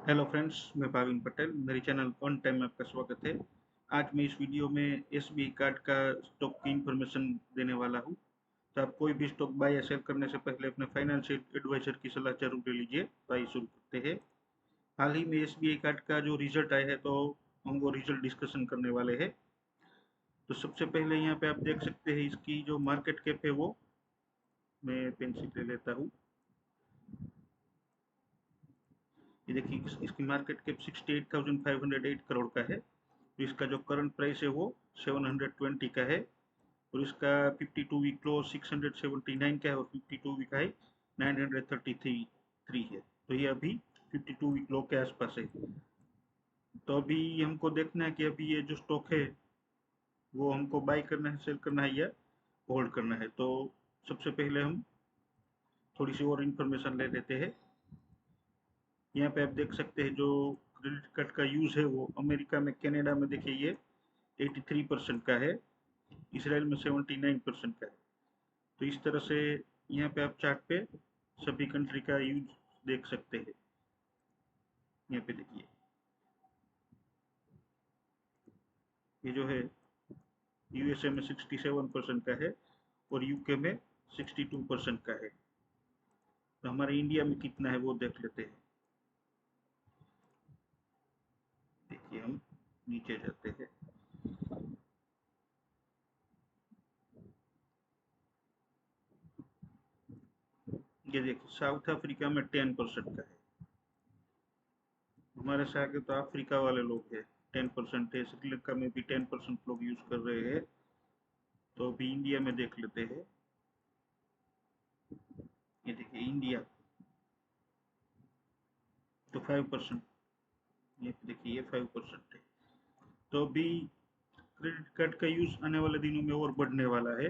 Hello friends, मैं भाविन पटेल। मेरे channel on time में आपका स्वागत है। आज मैं इस वीडियो में एसबीआई कार्ड का स्टॉक की इंफॉर्मेशन देने वाला हूं। तो आप कोई भी स्टॉक बाय या सेल करने से पहले अपने फाइनेंशियल एडवाइजर की सलाह जरूर ले लीजिए। तो आइए शुरू करते हैं। हाल ही में एसबीआई कार्ड का जो रिजल्ट आया है, तो हम वो रिजल्ट डिस्कशन करने वाले हैं। तो सबसे पहले यहाँ पे आप देख सकते हैं इसकी जो मार्केट कैप है वो, मैं पेंसिल ले लेता हूँ। ये देखिए, इसकी मार्केट कैप 68,508 करोड़ का है। तो इसका जो करंट प्राइस है वो 720 का है। और इसका 52 वीक लो 679 का है और 52 वीक हाई 933 है। तो ये अभी 52 वीक लो के आसपास है। तो अभी हमको देखना है कि अभी ये जो स्टॉक है वो हमको बाय करना है, सेल करना है या होल्ड करना है। तो सबसे पहले हम थोड़ी सी और इन्फॉर्मेशन ले लेते हैं। यहाँ पे आप देख सकते हैं जो क्रेडिट कार्ड का यूज़ है वो अमेरिका में, कनाडा में देखिए ये 83% का है। इसराइल में 79% का है। तो इस तरह से यहाँ पे आप चार्ट पे सभी कंट्री का यूज देख सकते हैं। यहाँ पे देखिए, ये जो है यूएसए में 67% का है और यूके में 62% का है। तो हमारे इंडिया में कितना है वो देख लेते हैं। देखिए, हम नीचे जाते हैं। ये देखिए, साउथ अफ्रीका में 10% का है। हमारे से आगे तो अफ्रीका वाले लोग हैं, 10% है। श्रीलंका में भी 10% लोग यूज कर रहे हैं। तो अभी इंडिया में देख लेते हैं। ये देखिए इंडिया, तो 5%। ये देखिए, ये 5% है। तो अभी क्रेडिट कार्ड का यूज आने वाले दिनों में और बढ़ने वाला है।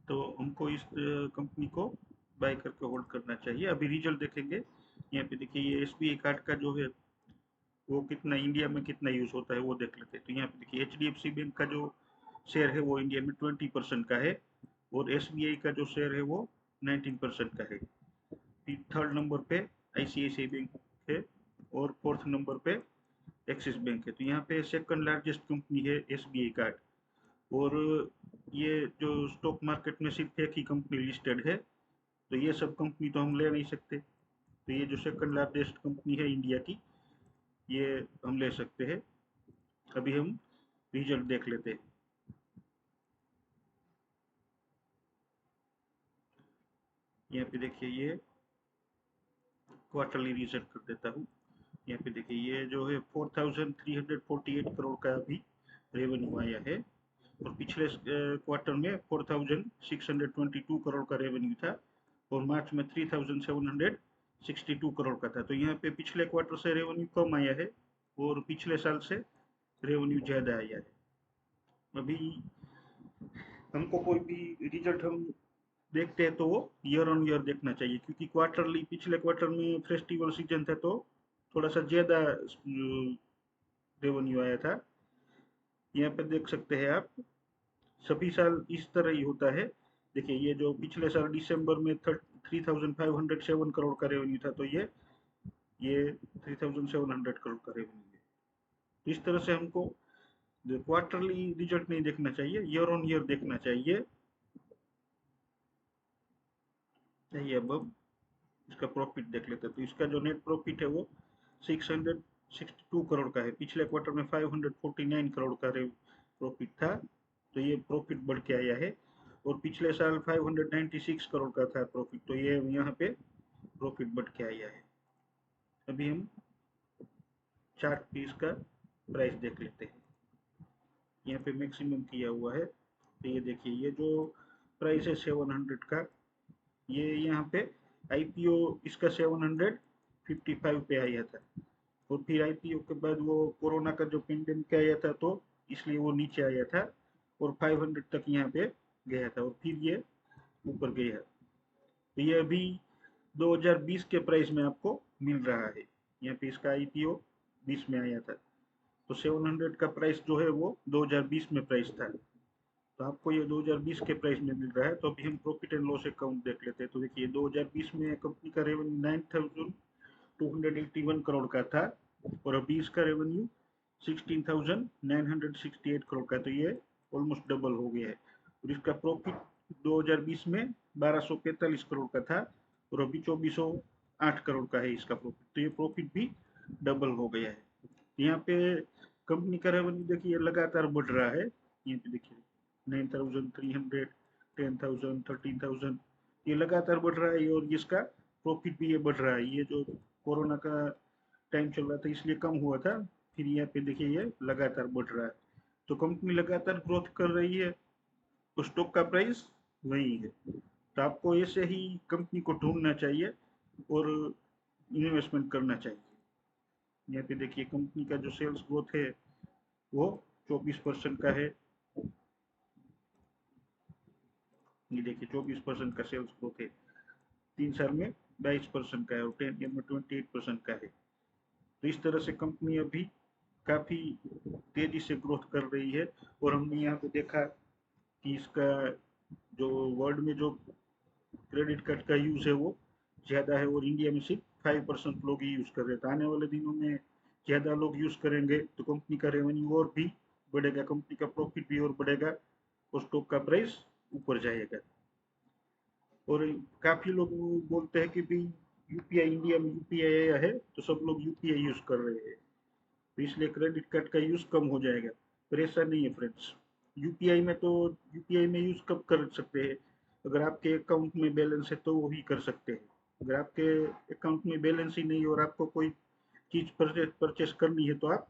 तो हमको इस कंपनी को बाय करके होल्ड करना चाहिए। अभी रिजल्ट देखेंगे। यहाँ पे देखिए, ये एसबीआई कार्ड का जो है वो कितना इंडिया में कितना यूज होता है वो देख लेते हैं। तो यहाँ पे देखिए, एचडीएफसी बैंक का जो शेयर है वो इंडिया में 20% का है। और एसबीआई का जो शेयर है वो 19% का है। थर्ड नंबर पे आईसीआईसीआई बैंक है और फोर्थ नंबर पे एक्सिस बैंक है। तो यहाँ पे सेकंड लार्जेस्ट कंपनी है एसबीआई कार्ड। और ये जो स्टॉक मार्केट में सिर्फ एक ही कंपनी लिस्टेड है। तो ये सब कंपनी तो हम ले नहीं सकते। तो ये जो सेकंड लार्जेस्ट कंपनी है इंडिया की, ये हम ले सकते हैं। अभी हम रिजल्ट देख लेते हैं। यहाँ पे देखिए, ये क्वार्टरली रिजल्ट कर देता हूँ। यहाँ पे देखिए, ये जो है 4,348 करोड़ का अभी रेवेन्यू आया है। और पिछले क्वार्टर में 4,622 करोड़ का रेवेन्यू था। और मार्च में 3,762 करोड़ का था। तो यहाँ पे पिछले क्वार्टर से रेवेन्यू कम आया है और पिछले साल से रेवेन्यू ज़्यादा आया है। अभी हमको कोई भी रिजल्ट हम देखते हैं तो वो ईयर ऑन ईयर देखना चाहिए, क्योंकि क्वार्टरली, पिछले क्वार्टर में फेस्टिवल सीजन था तो थोड़ा सा ज़्यादा रेवेन्यू आया था। यहाँ पे देख सकते हैं आप, सभी साल इस तरह ही होता है। देखिए, ये जो पिछले साल दिसंबर में 3,507 करोड़ का रेवेन्यू था, तो ये 3,700 करोड़ का रेवेन्यू है। तो इस तरह से हमको क्वार्टरली रिजल्ट नहीं देखना चाहिए, ईयर ऑन ईयर देखना चाहिए। चाहिए अब हम इसका प्रॉफिट देख लेते हैं। तो इसका जो नेट प्रॉफिट है वो 662 करोड़ का है। पिछले क्वार्टर में 549 करोड़ का प्रॉफिट था। तो ये प्रॉफिट बढ़ के आया है। और पिछले साल 596 करोड़ का था प्रॉफिट। तो ये यहाँ पे प्रॉफिट बढ़ के आया है। अभी हम चार्ट पे इसका प्राइस देख लेते हैं। यहाँ पे मैक्सिमम किया हुआ है। तो ये देखिए, ये जो प्राइस है 700 का, ये यहाँ पे आईपीओ इसका 755 पे आया था। और फिर आईपीओ के बाद वो कोरोना का जो पेंडेमिक आया था, तो इसलिए वो नीचे आया था और 500 तक यहाँ पे गया था और फिर ये ऊपर गया। तो ये अभी 2020 के प्राइस में आपको मिल रहा है। यहाँ पे इसका आईपीओ 20 में आया था। तो 700 का प्राइस जो है वो 2020 में प्राइस था। तो आपको ये 2020 के प्राइस में मिल रहा है। तो अभी हम प्रॉफिट एंड लॉस अकाउंट देख लेते हैं। तो देखिए 2020 में कंपनी का रेवेन्यू 9,281 करोड़ का था और अभी इसका रेवेन्यू 16,968 करोड़ का, तो ये ऑलमोस्ट डबल हो गया है। और इसका प्रॉफिट 2020 में 1245 करोड़ का था और अभी 2408 करोड़ का है इसका प्रॉफिट, तो ये प्रॉफिट भी डबल हो गया है। यहाँ पे कंपनी का रेवेन्यू देखिए लगातार बढ़ रहा है। यहाँ पे देखिए 9,300, 10,000, 13,000, ये लगातार बढ़ रहा है और इसका प्रॉफिट भी ये बढ़ रहा है। ये जो कोरोना का टाइम चल रहा था इसलिए कम हुआ था, फिर यहाँ पे देखिए ये लगातार बढ़ रहा है। तो कंपनी लगातार ग्रोथ कर रही है तो स्टॉक का प्राइस वही है। तो आपको ऐसे ही कंपनी को ढूंढना चाहिए और इन्वेस्टमेंट करना चाहिए। यहाँ पे देखिए कंपनी का जो सेल्स ग्रोथ है वो 24% का है। ये देखिए 24% का सेल्स ग्रोथ है, 3 साल में 22% का है और 10 ईयर में 28% का है। तो इस तरह से कंपनी अभी काफी तेजी से ग्रोथ कर रही है। और हमने यहाँ पे देखा कि इसका जो वर्ल्ड में जो क्रेडिट कार्ड का यूज है वो ज्यादा है और इंडिया में सिर्फ 5% लोग ही यूज कर रहे हैं। तो आने वाले दिनों में ज्यादा लोग यूज करेंगे तो कंपनी का रेवेन्यू और भी बढ़ेगा, कंपनी का प्रॉफिट भी और बढ़ेगा और स्टॉक का प्राइस ऊपर जाएगा। और काफी लोग बोलते हैं कि भी यूपीआई, इंडिया में यूपीआई आया है तो सब लोग यूपीआई यूज कर रहे हैं तो इसलिए क्रेडिट कार्ड का यूज कम हो जाएगा, पर ऐसा नहीं है फ्रेंड्स। यूपीआई में तो यूपीआई में यूज कब कर सकते हैं, अगर आपके अकाउंट में बैलेंस है तो वो ही कर सकते हैं। अगर आपके अकाउंट में बैलेंस ही नहीं और आपको कोई चीज परचेस करनी है तो आप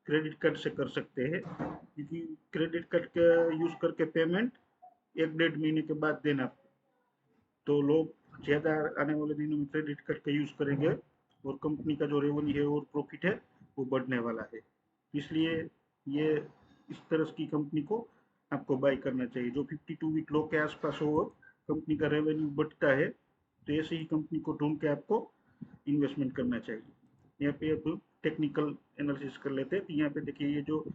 क्रेडिट कार्ड से कर सकते हैं, क्योंकि क्रेडिट कार्ड का यूज करके पेमेंट 1-1.5 महीने के बाद देना। तो लोग ज़्यादा आने वाले दिनों में क्रेडिट कार्ड का यूज़ करेंगे और कंपनी का जो रेवेन्यू है और प्रॉफिट है वो बढ़ने वाला है। इसलिए ये इस तरह की कंपनी को आपको बाय करना चाहिए जो 52 वीक लो के आसपास हो और कंपनी का रेवेन्यू बढ़ता है, तो ऐसे ही कंपनी को ढूंढ के आपको इन्वेस्टमेंट करना चाहिए। यहाँ पे अब टेक्निकल एनालिसिस कर लेते हैं। तो यहाँ पे देखिए ये जो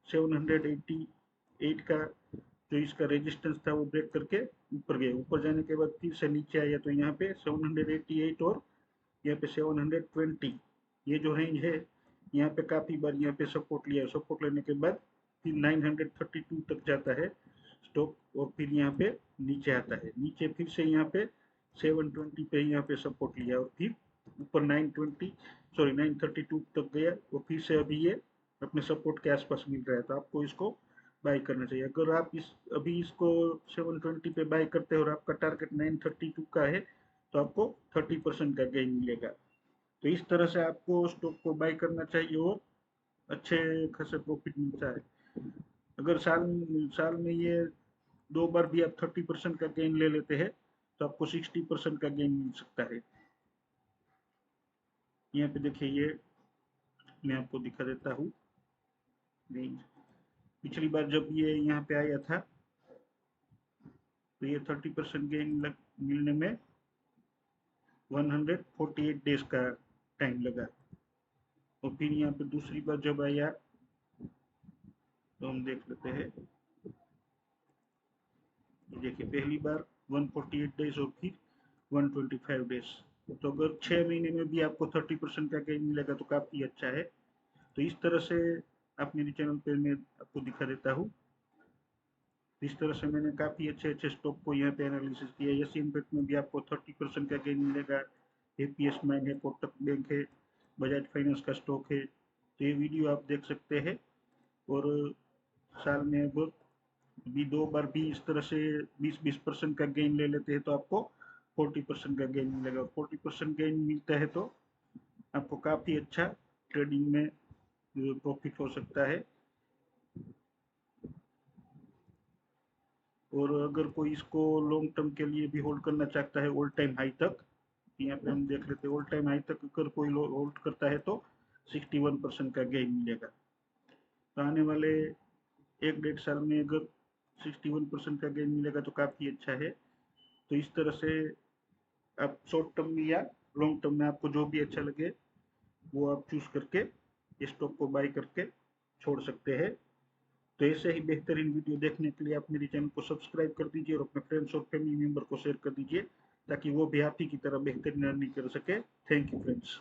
788 का जो इसका रेजिस्टेंस था वो ब्रेक करके ऊपर गए, ऊपर जाने के बाद फिर से नीचे आया तो यहाँ पे 788 और यहाँ पे 720, ये जो रेंज है यहाँ पे काफी बार यहाँ पे सपोर्ट लिया, सपोर्ट लेने के बाद फिर 932 तक जाता है स्टॉक और फिर यहाँ पे नीचे आता है, नीचे फिर से यहाँ पे 720 पे यहाँ पे सपोर्ट लिया और फिर ऊपर 932 तक गया और फिर से अभी ये अपने सपोर्ट के आसपास मिल रहा है। तो आपको इसको बाय करना चाहिए। अगर आप इस अभी इसको 720 पे बाय करते हो और आपका टारगेट 932 का है तो आपको 30% का गेन मिलेगा। तो इस तरह से आपको स्टॉक को बाय करना चाहिए और अच्छे खासे प्रॉफिट मिलता है। अगर साल साल में ये 2 बार भी आप 30% का गेन ले लेते हैं तो आपको 60% का गेन मिल सकता है। यहाँ पे देखिए ये मैं आपको दिखा देता हूँ। पिछली बार जब ये यहाँ पे आया था तो ये 30% गेन मिलने में 148 डेज का टाइम लगा और फिर यहाँ पे दूसरी बार जब आया तो हम देख लेते हैं। देखिए पहली बार 148 डेज और फिर 125 डेज। तो अगर 6 महीने में भी आपको 30% का गेन मिलेगा तो काफ़ी अच्छा है। तो इस तरह से आप मेरे चैनल पे मैं आपको दिखा देता हूँ। इस तरह से मैंने काफ़ी अच्छे अच्छे स्टॉक को यहाँ पे एनालिसिस किया। एशियन इम्पैक्ट में भी आपको 30% का गेन मिलेगा, एपीएस माइन है, कोटक बैंक है, बजाज फाइनेंस का स्टॉक है। तो ये वीडियो आप देख सकते हैं और साल में अब भी 2 बार भी इस तरह से 20-20% का गेन ले लेते हैं तो आपको 40% का गेन मिलेगा। 40% गेन मिलता है तो आपको काफ़ी अच्छा ट्रेडिंग में प्रॉफिट हो सकता है। और अगर कोई इसको लॉन्ग टर्म के लिए भी होल्ड करना चाहता है ऑल टाइम हाई तक, यहाँ पे हम देख लेते हैं ऑल टाइम हाई तक अगर कोई होल्ड करता है तो 61% का गेन मिलेगा। तो आने वाले 1-1.5 साल में अगर 61% का गेन मिलेगा तो काफ़ी अच्छा है। तो इस तरह से आप शॉर्ट टर्म में या लॉन्ग टर्म में आपको जो भी अच्छा लगे वो आप चूज करके स्टॉक को बाय करके छोड़ सकते हैं। तो ऐसे ही बेहतरीन वीडियो देखने के लिए आप मेरे चैनल को सब्सक्राइब कर दीजिए और अपने फ्रेंड्स और फैमिली मेंबर को शेयर कर दीजिए ताकि वो भी आप ही की तरह बेहतरीन अर्निंग कर सके। Thank you friends.